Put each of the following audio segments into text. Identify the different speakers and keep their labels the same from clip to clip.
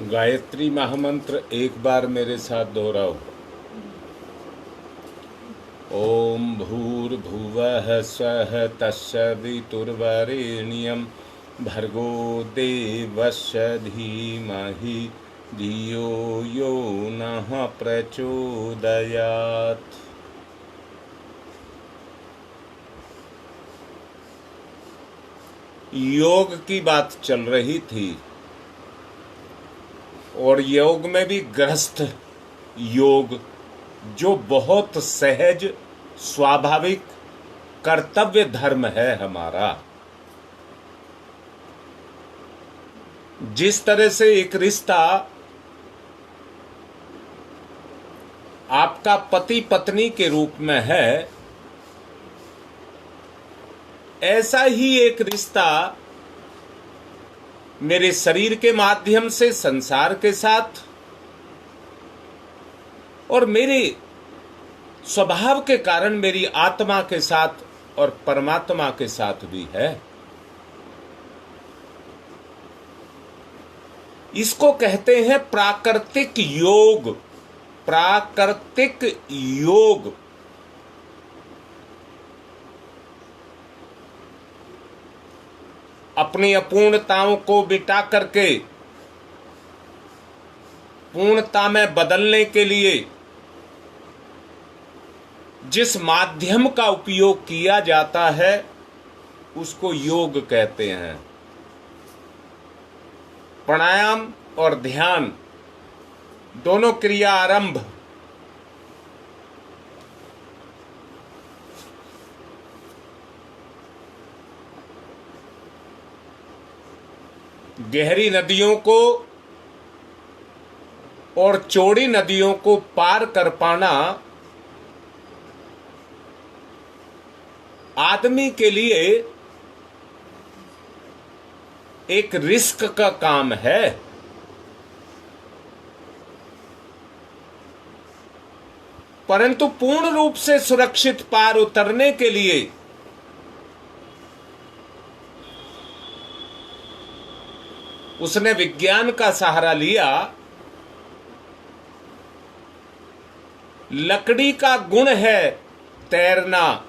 Speaker 1: गायत्री महामंत्र एक बार मेरे साथ दोहराओ। ओम भूर्भुवः स्वः तत्सवितुर्वरेण्यं भर्गो देवस्य धीमहि धियो यो नः प्रचोदयात्। योग की बात चल रही थी और योग में भी गृहस्थ योग जो बहुत सहज स्वाभाविक कर्तव्य धर्म है हमारा। जिस तरह से एक रिश्ता आपका पति पत्नी के रूप में है, ऐसा ही एक रिश्ता मेरे शरीर के माध्यम से संसार के साथ और मेरे स्वभाव के कारण मेरी आत्मा के साथ और परमात्मा के साथ भी है। इसको कहते हैं प्राकृतिक योग। प्राकृतिक योग अपनी अपूर्णताओं को मिटा करके पूर्णता में बदलने के लिए जिस माध्यम का उपयोग किया जाता है उसको योग कहते हैं। प्राणायाम और ध्यान दोनों क्रिया आरंभ गहरी नदियों को और चौड़ी नदियों को पार कर पाना आदमी के लिए एक रिस्क का काम है। परंतु पूर्ण रूप से सुरक्षित पार उतरने के लिए उसने विज्ञान का सहारा लिया। लकड़ी का गुण है तैरना।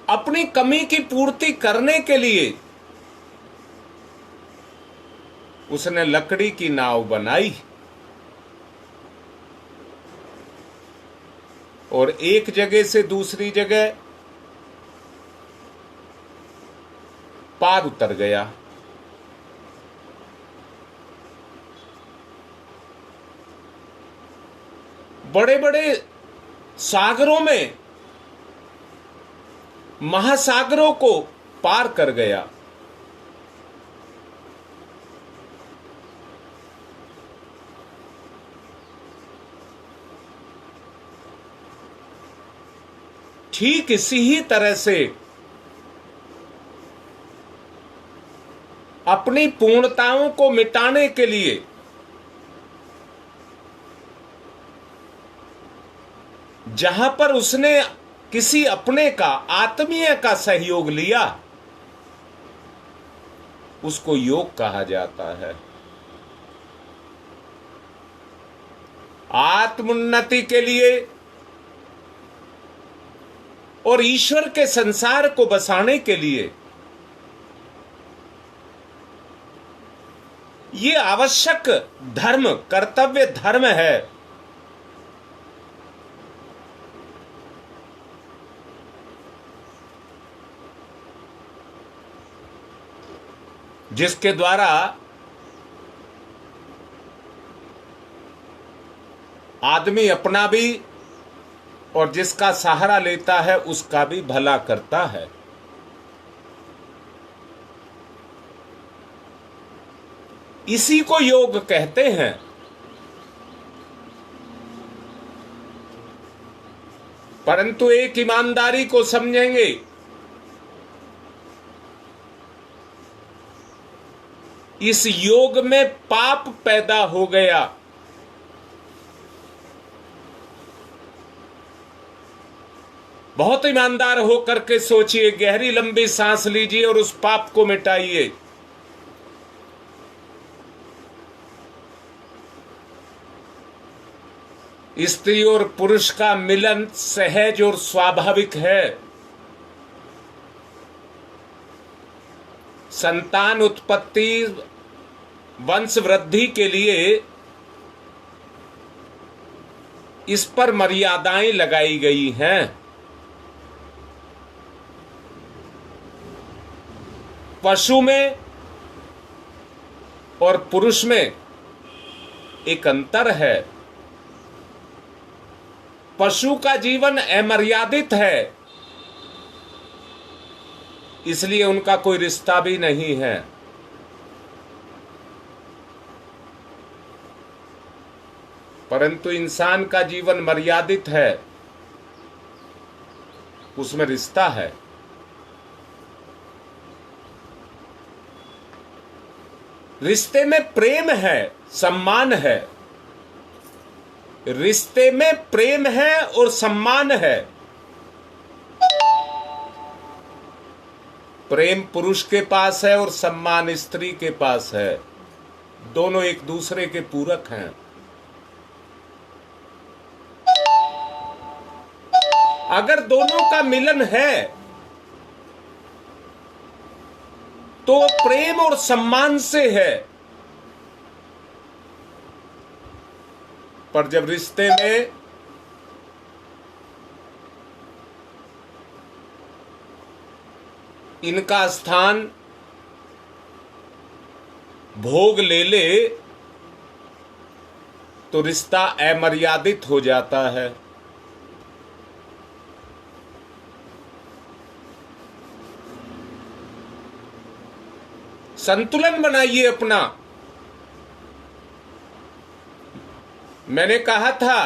Speaker 1: अपनी कमी की पूर्ति करने के लिए उसने लकड़ी की नाव बनाई और एक जगह से दूसरी जगह पार उतर गया। बड़े बड़े सागरों में महासागरों को पार कर गया। ठीक इसी ही तरह से अपनी पूर्णताओं को मिटाने के लिए जहां पर उसने किसी अपने का आत्मीय का सहयोग लिया उसको योग कहा जाता है। आत्मोन्नति के लिए और ईश्वर के संसार को बसाने के लिए ये आवश्यक धर्म कर्तव्य धर्म है। जिसके द्वारा आदमी अपना भी और जिसका सहारा लेता है उसका भी भला करता है। इसी को योग कहते हैं। परंतु एक ईमानदारी को समझेंगे, इस योग में पाप पैदा हो गया। बहुत ईमानदार होकर के सोचिए, गहरी लंबी सांस लीजिए और उस पाप को मिटाइए। स्त्री और पुरुष का मिलन सहज और स्वाभाविक है। संतान उत्पत्ति, वंश वृद्धि के लिए इस पर मर्यादाएं लगाई गई हैं। पशु में और पुरुष में एक अंतर है। पशु का जीवन अमर्यादित है, इसलिए उनका कोई रिश्ता भी नहीं है। परंतु इंसान का जीवन मर्यादित है, उसमें रिश्ता है। रिश्ते में प्रेम है, सम्मान है। रिश्ते में प्रेम है और सम्मान है। प्रेम पुरुष के पास है और सम्मान स्त्री के पास है। दोनों एक दूसरे के पूरक हैं। अगर दोनों का मिलन है तो प्रेम और सम्मान से है। पर जब रिश्ते में इनका स्थान भोग ले ले तो रिश्ता अमर्यादित हो जाता है। संतुलन बनाइए अपना। मैंने कहा था,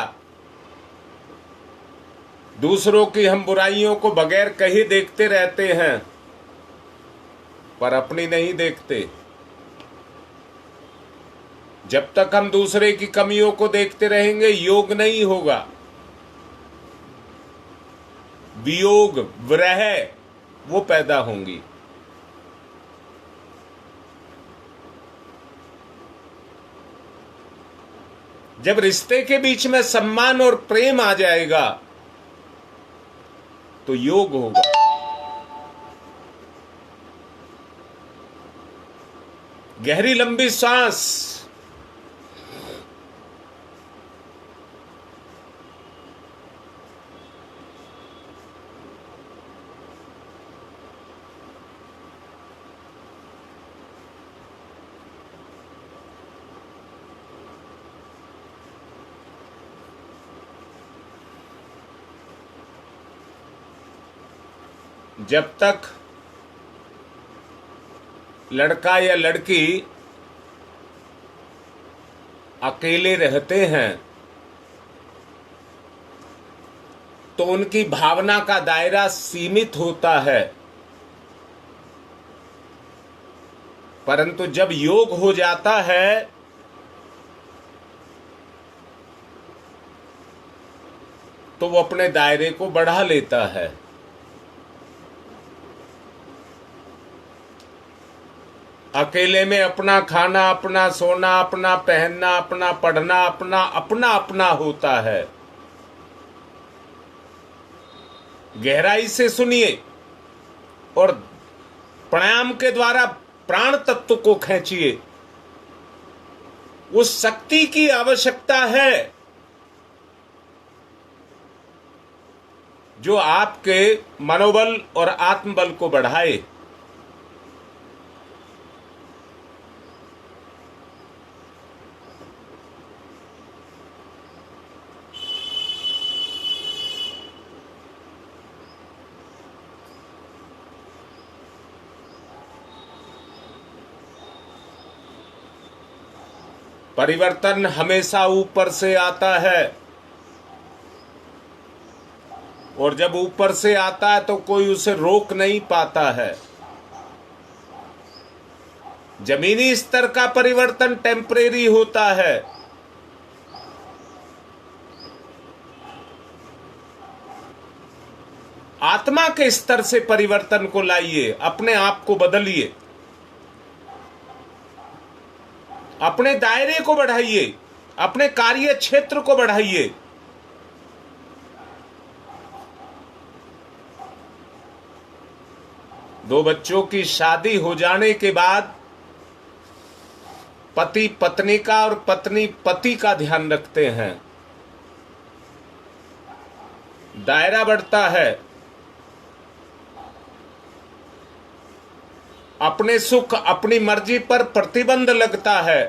Speaker 1: दूसरों की हम बुराइयों को बगैर कहे देखते रहते हैं, पर अपनी नहीं देखते। जब तक हम दूसरे की कमियों को देखते रहेंगे, योग नहीं होगा। वियोग, विरह वो पैदा होंगी। जब रिश्ते के बीच में सम्मान और प्रेम आ जाएगा तो योग होगा। गहरी लंबी सांस। जब तक लड़का या लड़की अकेले रहते हैं तो उनकी भावना का दायरा सीमित होता है। परंतु जब योग हो जाता है तो वो अपने दायरे को बढ़ा लेता है। अकेले में अपना खाना, अपना सोना, अपना पहनना, अपना पढ़ना, अपना अपना अपना होता है। गहराई से सुनिए और प्राणायाम के द्वारा प्राण तत्व को खींचिए। उस शक्ति की आवश्यकता है जो आपके मनोबल और आत्मबल को बढ़ाए। परिवर्तन हमेशा ऊपर से आता है और जब ऊपर से आता है तो कोई उसे रोक नहीं पाता है। जमीनी स्तर का परिवर्तन टेम्परेरी होता है, आत्मा के स्तर से परिवर्तन को लाइए, अपने आप को बदलिए, अपने दायरे को बढ़ाइए, अपने कार्य क्षेत्र को बढ़ाइए। दो बच्चों की शादी हो जाने के बाद पति पत्नी का और पत्नी पति का ध्यान रखते हैं, दायरा बढ़ता है, अपने सुख अपनी मर्जी पर प्रतिबंध लगता है।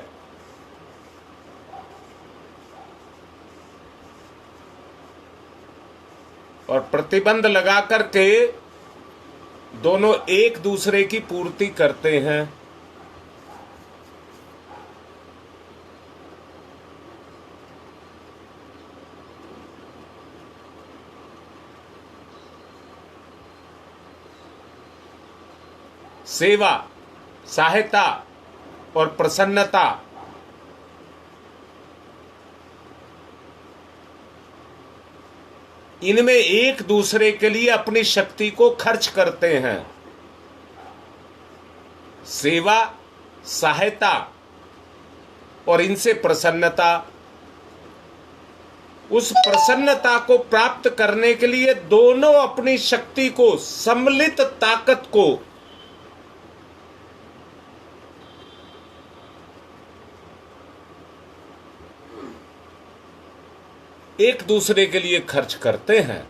Speaker 1: और प्रतिबंध लगा करके दोनों एक दूसरे की पूर्ति करते हैं। सेवा, सहायता और प्रसन्नता, इनमें एक दूसरे के लिए अपनी शक्ति को खर्च करते हैं। सेवा, सहायता और इनसे प्रसन्नता। उस प्रसन्नता को प्राप्त करने के लिए दोनों अपनी शक्ति को, सम्मिलित ताकत को एक दूसरे के लिए खर्च करते हैं।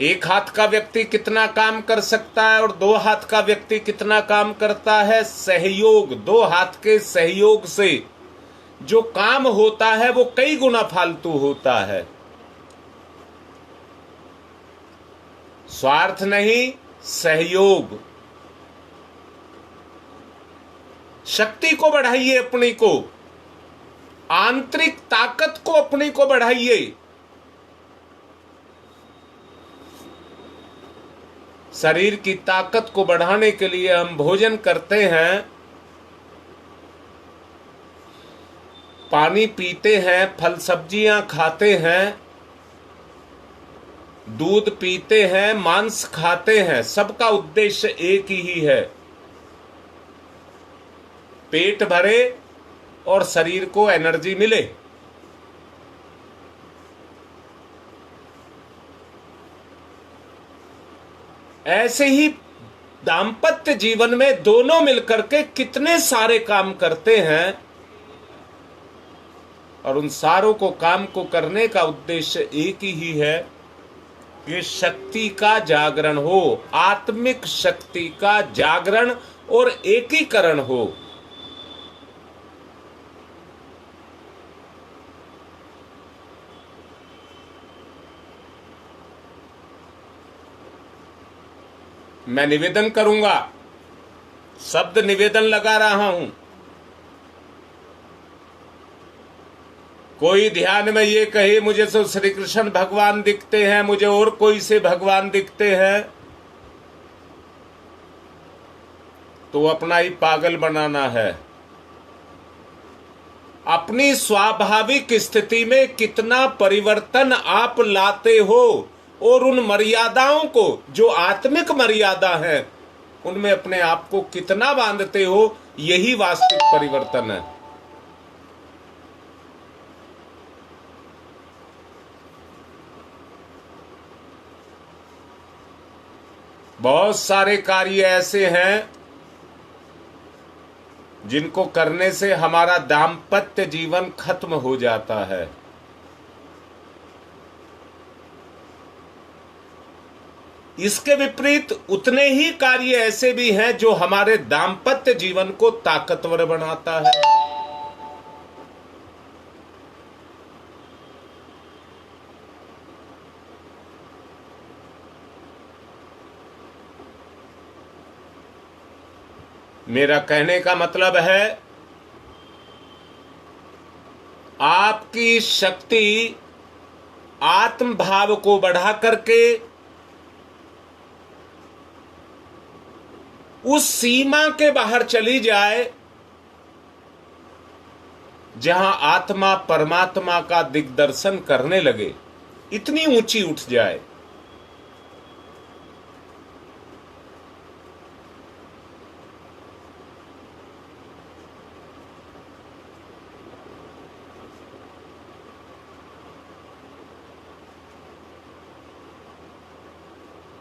Speaker 1: एक हाथ का व्यक्ति कितना काम कर सकता है और दो हाथ का व्यक्ति कितना काम करता है? सहयोग, दो हाथ के सहयोग से जो काम होता है वो कई गुना फालतू होता है। स्वार्थ नहीं, सहयोग। शक्ति को बढ़ाइए, अपनी को, आंतरिक ताकत को अपनी को बढ़ाइए। शरीर की ताकत को बढ़ाने के लिए हम भोजन करते हैं, पानी पीते हैं, फल सब्जियां खाते हैं, दूध पीते हैं, मांस खाते हैं। सबका उद्देश्य एक ही है, पेट भरे और शरीर को एनर्जी मिले। ऐसे ही दाम्पत्य जीवन में दोनों मिलकर के कितने सारे काम करते हैं और उन सारों को काम को करने का उद्देश्य एक ही है कि शक्ति का जागरण हो, आत्मिक शक्ति का जागरण और एकीकरण हो। मैं निवेदन करूंगा, शब्द निवेदन लगा रहा हूं। कोई ध्यान में ये कहे मुझे तो श्री कृष्ण भगवान दिखते हैं, मुझे और कोई से भगवान दिखते हैं, तो अपना ही पागल बनाना है। अपनी स्वाभाविक स्थिति में कितना परिवर्तन आप लाते हो और उन मर्यादाओं को, जो आत्मिक मर्यादा है, उनमें अपने आप को कितना बांधते हो, यही वास्तविक परिवर्तन है। बहुत सारे कार्य ऐसे हैं जिनको करने से हमारा दाम्पत्य जीवन खत्म हो जाता है। इसके विपरीत उतने ही कार्य ऐसे भी हैं जो हमारे दाम्पत्य जीवन को ताकतवर बनाता है। मेरा कहने का मतलब है, आपकी शक्ति आत्म भाव को बढ़ा करके उस सीमा के बाहर चली जाए जहां आत्मा परमात्मा का दिग्दर्शन करने लगे। इतनी ऊंची उठ जाए।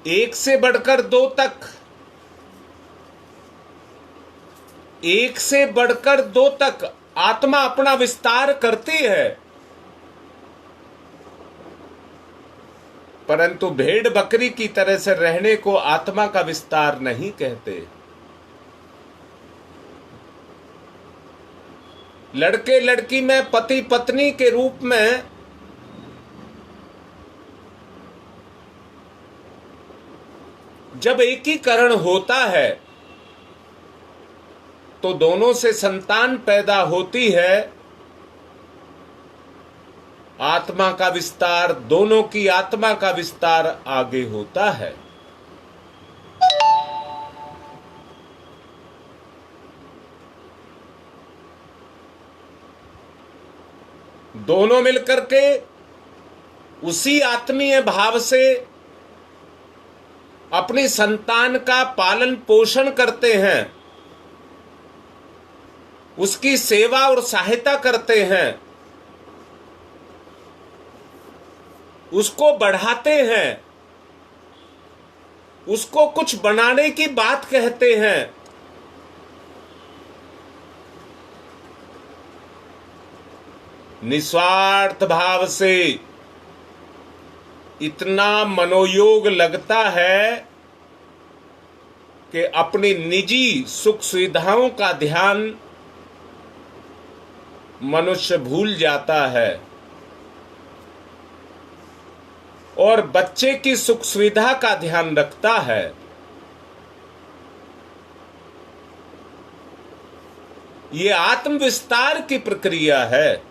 Speaker 1: एक से बढ़कर दो तक, एक से बढ़कर दो तक आत्मा अपना विस्तार करती है, परंतु भेड़ बकरी की तरह से रहने को आत्मा का विस्तार नहीं कहते। लड़के लड़की में पति पत्नी के रूप में जब एकीकरण होता है तो दोनों से संतान पैदा होती है। आत्मा का विस्तार, दोनों की आत्मा का विस्तार आगे होता है। दोनों मिलकर के उसी आत्मीय भाव से अपनी संतान का पालन पोषण करते हैं, उसकी सेवा और सहायता करते हैं, उसको बढ़ाते हैं, उसको कुछ बनाने की बात कहते हैं। निस्वार्थ भाव से इतना मनोयोग लगता है कि अपनी निजी सुख सुविधाओं का ध्यान मनुष्य भूल जाता है और बच्चे की सुख सुविधा का ध्यान रखता है। ये आत्म विस्तार की प्रक्रिया है।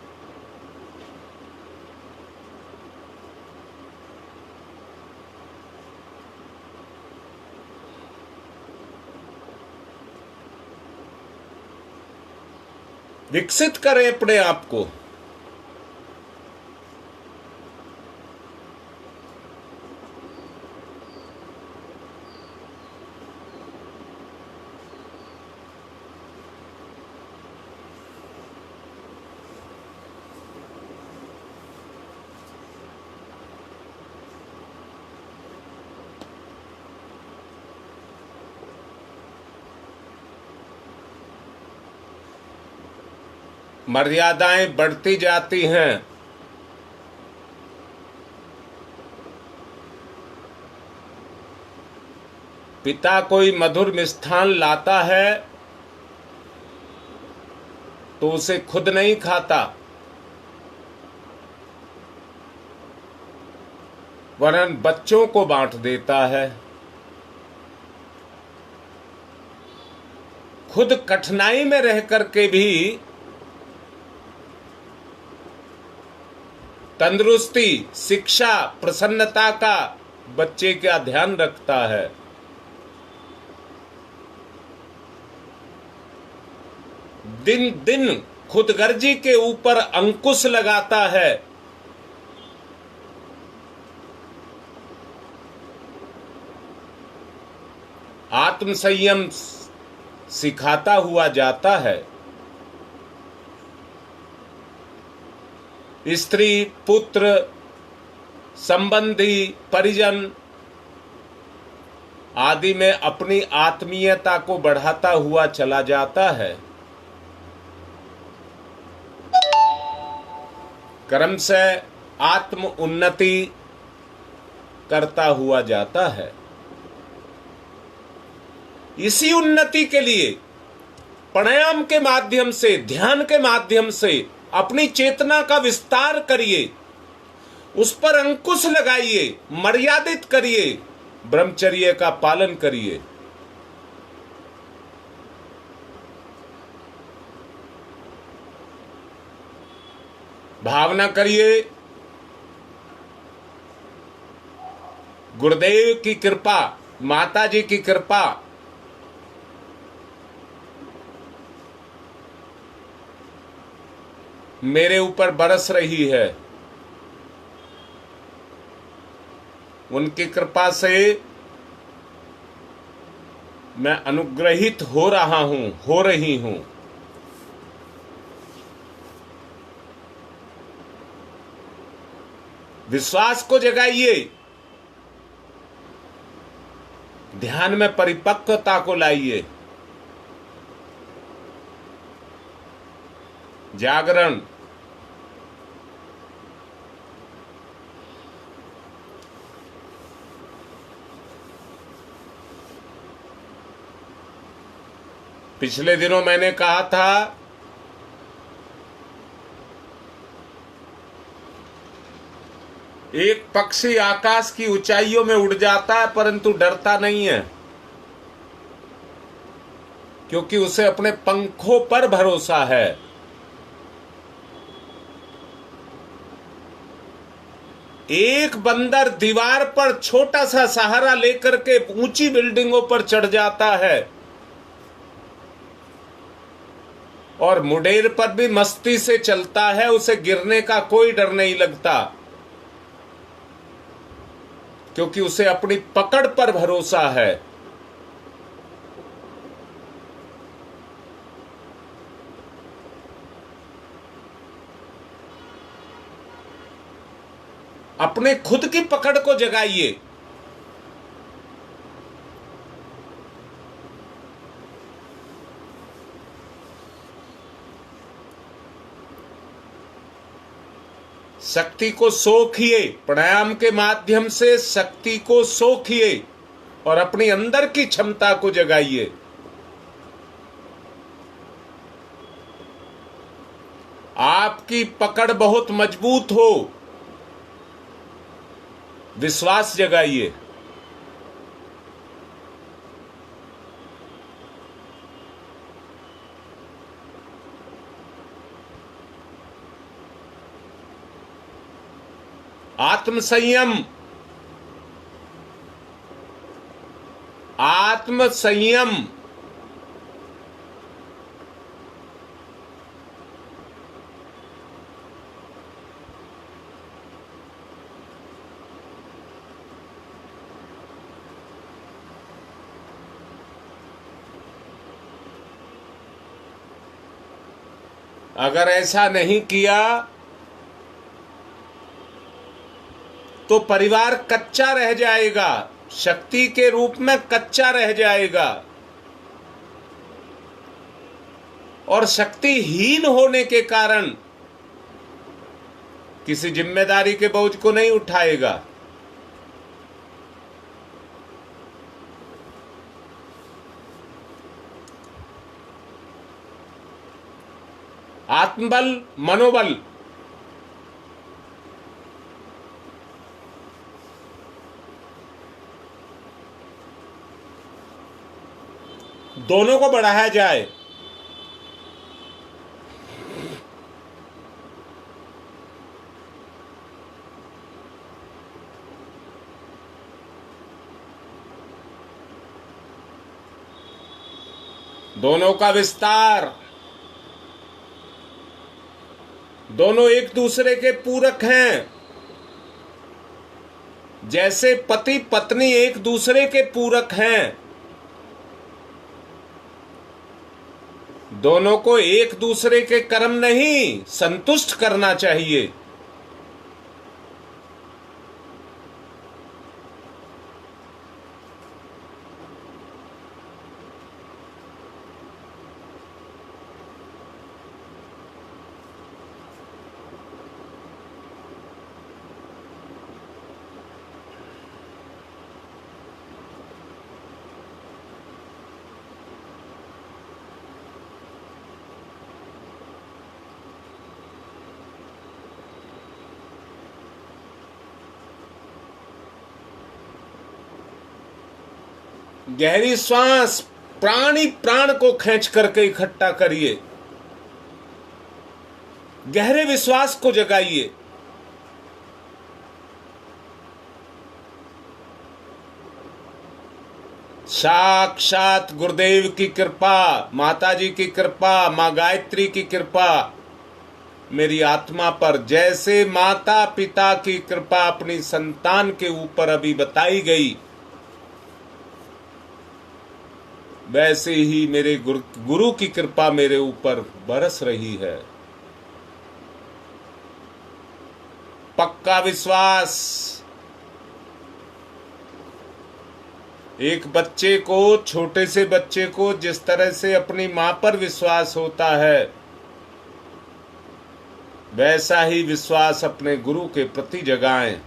Speaker 1: विकसित करें अपने आप को। मर्यादाएं बढ़ती जाती हैं। पिता कोई मधुर मिष्ठान लाता है तो उसे खुद नहीं खाता, वरन बच्चों को बांट देता है। खुद कठिनाई में रह करके भी तंदुरुस्ती, शिक्षा, प्रसन्नता का बच्चे का ध्यान रखता है। दिन दिन खुदगर्जी के ऊपर अंकुश लगाता है। आत्म संयम सिखाता हुआ जाता है। स्त्री, पुत्र, संबंधी, परिजन आदि में अपनी आत्मीयता को बढ़ाता हुआ चला जाता है। कर्म से आत्म उन्नति करता हुआ जाता है। इसी उन्नति के लिए प्राणायाम के माध्यम से, ध्यान के माध्यम से अपनी चेतना का विस्तार करिए, उस पर अंकुश लगाइए, मर्यादित करिए, ब्रह्मचर्य का पालन करिए। भावना करिए गुरुदेव की कृपा, माता जी की कृपा मेरे ऊपर बरस रही है। उनकी कृपा से मैं अनुग्रहित हो रहा हूं, हो रही हूं। विश्वास को जगाइए, ध्यान में परिपक्वता को लाइए। जागरण, पिछले दिनों मैंने कहा था एक पक्षी आकाश की ऊंचाइयों में उड़ जाता है परंतु डरता नहीं है, क्योंकि उसे अपने पंखों पर भरोसा है। एक बंदर दीवार पर छोटा सा सहारा लेकर के ऊंची बिल्डिंगों पर चढ़ जाता है और मुडेर पर भी मस्ती से चलता है, उसे गिरने का कोई डर नहीं लगता, क्योंकि उसे अपनी पकड़ पर भरोसा है। अपने खुद की पकड़ को जगाइए। शक्ति को सोखिए, प्राणायाम के माध्यम से शक्ति को सोखिए और अपनी अंदर की क्षमता को जगाइए। आपकी पकड़ बहुत मजबूत हो, विश्वास जगाइए। आत्म संयम, आत्म संयम, अगर ऐसा नहीं किया तो परिवार कच्चा रह जाएगा, शक्ति के रूप में कच्चा रह जाएगा और शक्तिहीन होने के कारण किसी जिम्मेदारी के बोझ को नहीं उठाएगा। आत्मबल, मनोबल, दोनों को बढ़ाया जाए। दोनों का विस्तार, दोनों एक दूसरे के पूरक हैं। जैसे पति पत्नी एक दूसरे के पूरक हैं, दोनों को एक दूसरे के कर्म नहीं संतुष्ट करना चाहिए। गहरी श्वास, प्राणी प्राण को खींच करके इकट्ठा करिए। गहरे विश्वास को जगाइए। साक्षात गुरुदेव की कृपा, माता जी की कृपा, माँ गायत्री की कृपा, मेरी आत्मा पर। जैसे माता पिता की कृपा अपनी संतान के ऊपर अभी बताई गई, वैसे ही मेरे गुरु की कृपा मेरे ऊपर बरस रही है। पक्का विश्वास। एक बच्चे को, छोटे से बच्चे को जिस तरह से अपनी मां पर विश्वास होता है, वैसा ही विश्वास अपने गुरु के प्रति जगाएं।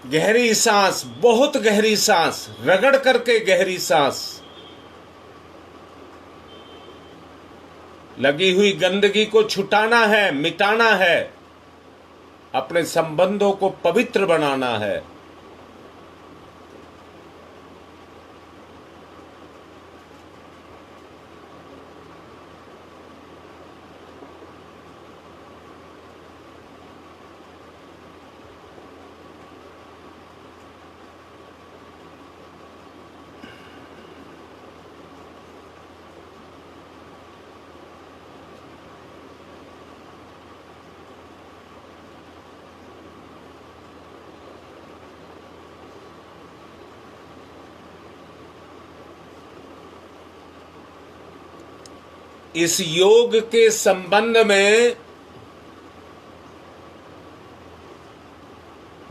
Speaker 1: गहरी सांस, बहुत गहरी सांस, रगड़ करके गहरी सांस। लगी हुई गंदगी को छुटाना है, मिटाना है, अपने संबंधों को पवित्र बनाना है। इस योग के संबंध में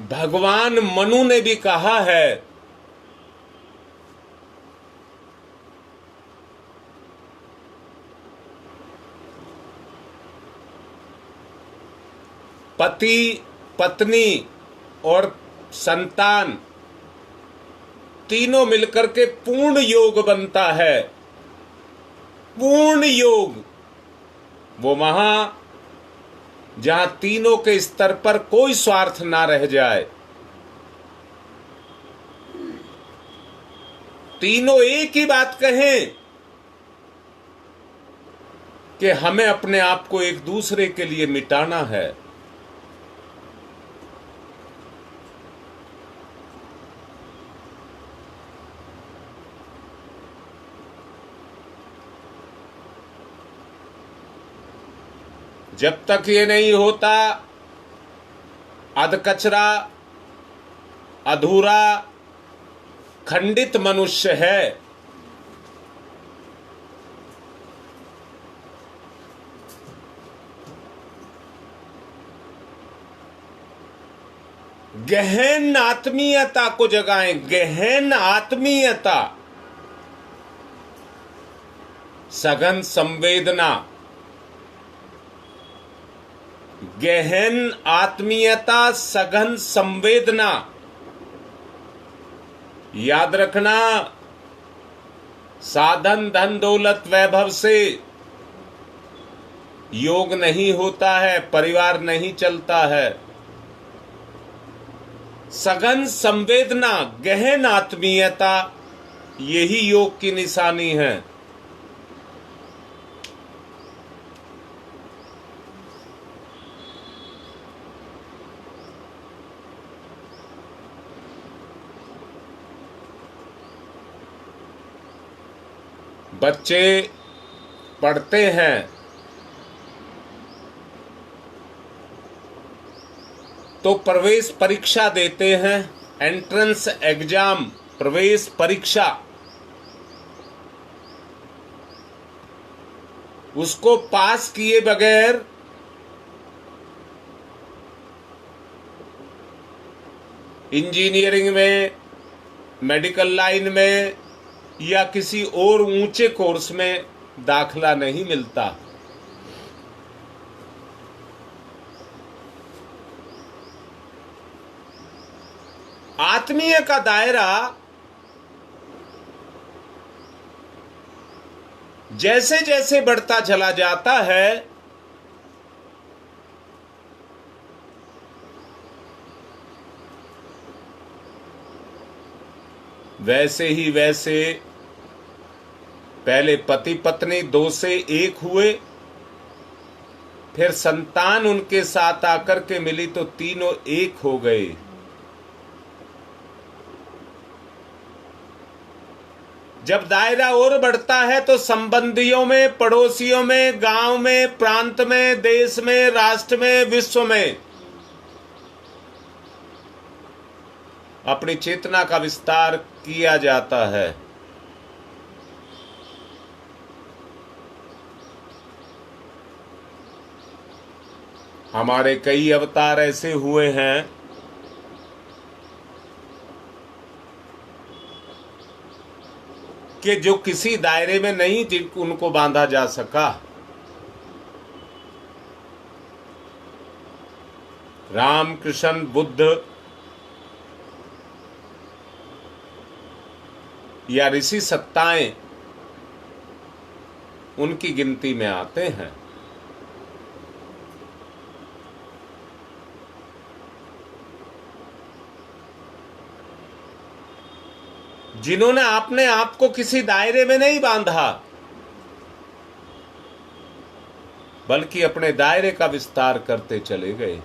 Speaker 1: भगवान मनु ने भी कहा है, पति पत्नी और संतान तीनों मिलकर के पूर्ण योग बनता है। पूर्ण योग वो वहां जहां तीनों के स्तर पर कोई स्वार्थ ना रह जाए, तीनों एक ही बात कहें कि हमें अपने आप को एक दूसरे के लिए मिटाना है। जब तक ये नहीं होता, अधकचरा, अधूरा, खंडित मनुष्य है। गहन आत्मीयता को जगाएं, गहन आत्मीयता, सघन संवेदना, गहन आत्मीयता, सघन संवेदना। याद रखना, साधन धन दौलत वैभव से योग नहीं होता है, परिवार नहीं चलता है। सघन संवेदना, गहन आत्मीयता, यही योग की निशानी है। बच्चे पढ़ते हैं, तो प्रवेश परीक्षा देते हैं। एंट्रेंस एग्जाम, प्रवेश परीक्षा, उसको पास किए बगैर इंजीनियरिंग में, मेडिकल लाइन में या किसी और ऊंचे कोर्स में दाखला नहीं मिलता। आत्मीय का दायरा जैसे जैसे बढ़ता चला जाता है, वैसे ही वैसे पहले पति पत्नी 2 से 1 हुए, फिर संतान उनके साथ आकर के मिली तो तीनों एक हो गए। जब दायरा और बढ़ता है तो संबंधियों में, पड़ोसियों में, गांव में, प्रांत में, देश में, राष्ट्र में, विश्व में अपनी चेतना का विस्तार किया जाता है। हमारे कई अवतार ऐसे हुए हैं कि जो किसी दायरे में नहीं उनको बांधा जा सका। राम, कृष्ण, बुद्ध या ऋषि सत्ताएं उनकी गिनती में आते हैं। जिन्होंने अपने आप को किसी दायरे में नहीं बांधा, बल्कि अपने दायरे का विस्तार करते चले गए।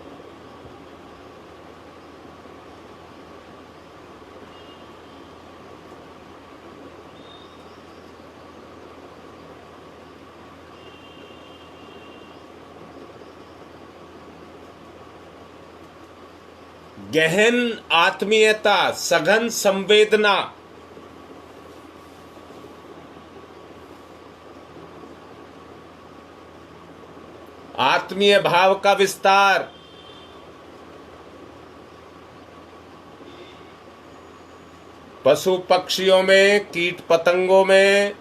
Speaker 1: गहन आत्मीयता, सघन संवेदना, आत्मीय भाव का विस्तार, पशु पक्षियों में, कीट पतंगों में,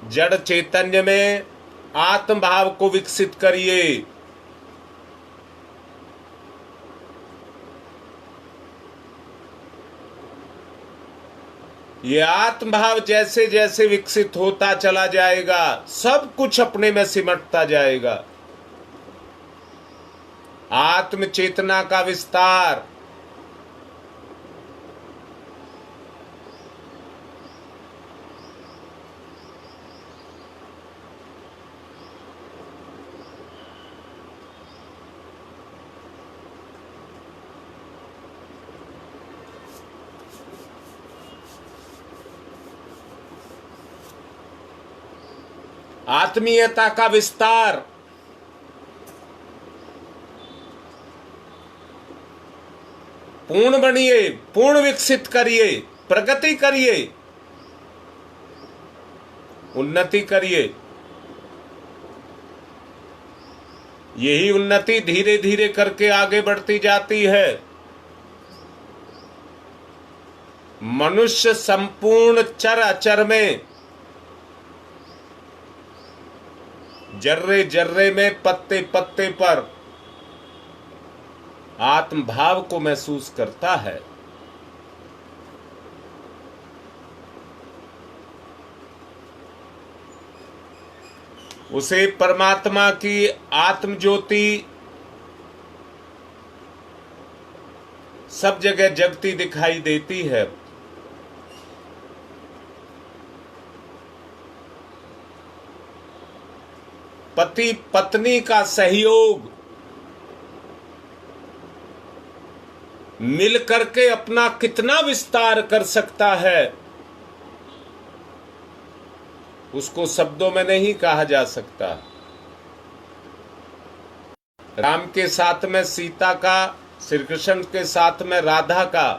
Speaker 1: जड़ चैतन्य में आत्म भाव को विकसित करिए। ये आत्म भाव जैसे जैसे विकसित होता चला जाएगा, सब कुछ अपने में सिमटता जाएगा। आत्म चेतना का विस्तार, आत्मीयता का विस्तार, पूर्ण बनिए, पूर्ण विकसित करिए, प्रगति करिए, उन्नति करिए। यही उन्नति धीरे धीरे करके आगे बढ़ती जाती है। मनुष्य संपूर्ण चर अचर में, जर्रे जर्रे में, पत्ते पत्ते पर आत्म भाव को महसूस करता है। उसे परमात्मा की आत्म ज्योति सब जगह जगती दिखाई देती है। पति पत्नी का सहयोग मिल करके अपना कितना विस्तार कर सकता है, उसको शब्दों में नहीं कहा जा सकता। राम के साथ में सीता का, श्री कृष्ण के साथ में राधा का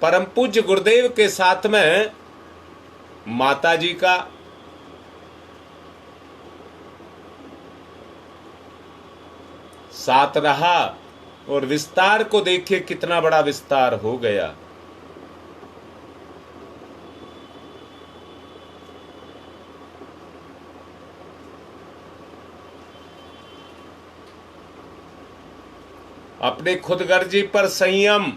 Speaker 1: परम पूज्य गुरुदेव के साथ में माता जी का साथ रहा और विस्तार को देखिए कितना बड़ा विस्तार हो गया। अपने खुदगर्जी पर संयम,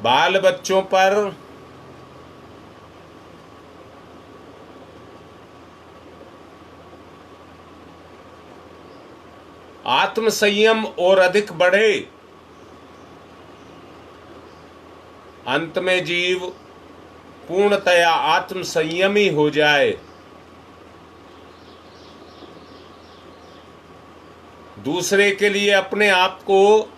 Speaker 1: बाल बच्चों पर आत्म संयम और अधिक बढ़े, अंत में जीव पूर्णतया आत्म संयमी हो जाए। दूसरे के लिए अपने आप को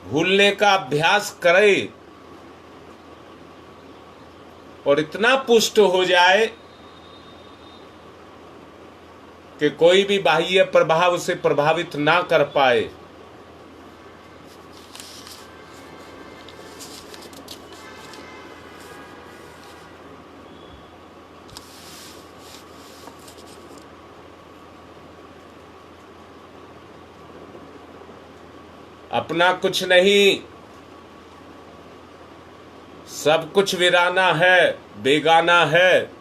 Speaker 1: भूलने का अभ्यास करे और इतना पुष्ट हो जाए कि कोई भी बाह्य प्रभाव उसे प्रभावित ना कर पाए। अपना कुछ नहीं, सब कुछ वीराना है, बेगाना है।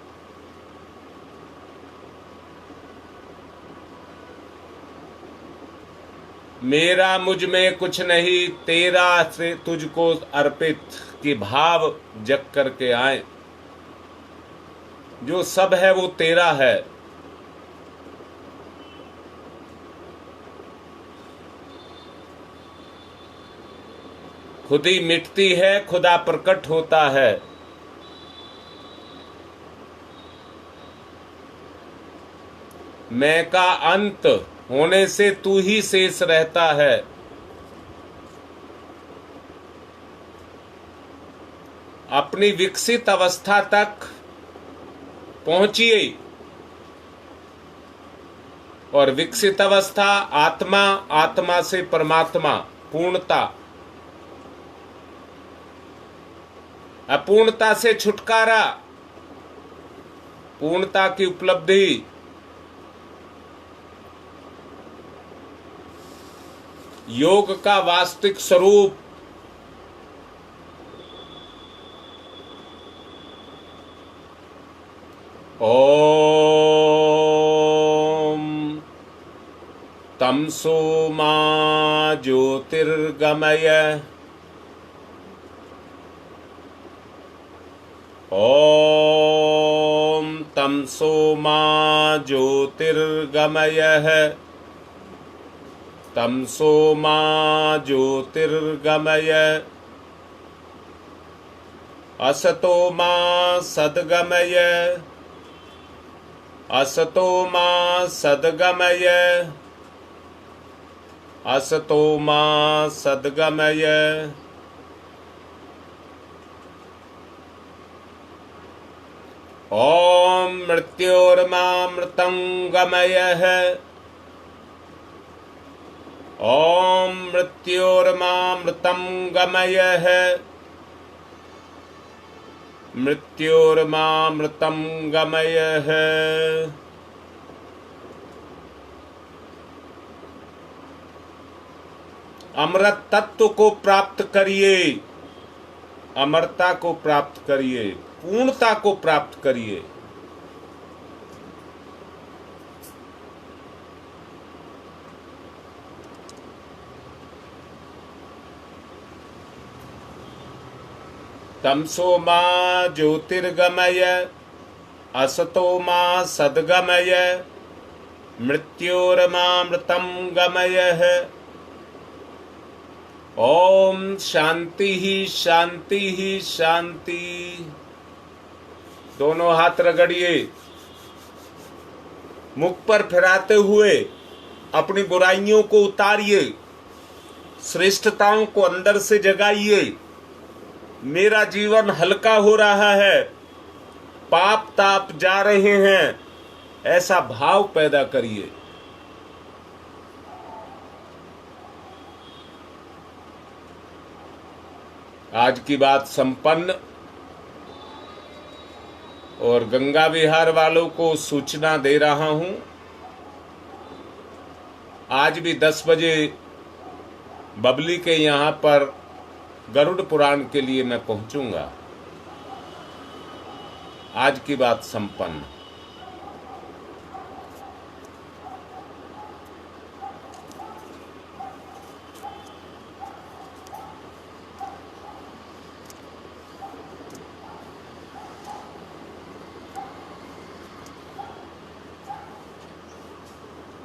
Speaker 1: मेरा मुझ में कुछ नहीं, तेरा से तुझको अर्पित की भाव जग करके आए। जो सब है वो तेरा है। खुद ही मिटती है, खुदा प्रकट होता है। मैं का अंत होने से तू ही शेष रहता है। अपनी विकसित अवस्था तक पहुंचिए और विकसित अवस्था आत्मा, आत्मा से परमात्मा, पूर्णता, अपूर्णता से छुटकारा, पूर्णता की उपलब्धि। योग का वास्तविक स्वरूप। ओम तमसो मा ज्योतिर्गमय। ओम तमसो मा ज्योतिर्गमय। तमसो मा ज्योतिर्गमय। असतो मा सद्गमय। असतो मा सद्गमय। असतो मा सद्गमय। ओम मृत्योर्मामृतं गमयः। ओम मृत्योर्मामृतं गमयः। मृत्योर्मामृतं गमयः। अमृत तत्व को प्राप्त करिए, अमरता को प्राप्त करिए, पूर्णता को प्राप्त करिए। तमसो मा ज्योतिर्गमय। असतो मा सद्गमय। मृत्योर्मामृतं गमयः। ओम शांति ही शांति ही शांति। दोनों हाथ रगड़िए, मुख पर फिराते हुए अपनी बुराइयों को उतारिए, श्रेष्ठताओं को अंदर से जगाइए। मेरा जीवन हल्का हो रहा है, पाप ताप जा रहे हैं, ऐसा भाव पैदा करिए। आज की बात संपन्न। और गंगा विहार वालों को सूचना दे रहा हूं, आज भी 10 बजे बबली के यहां पर गरुड़ पुराण के लिए मैं पहुंचूंगा। आज की बात संपन्न।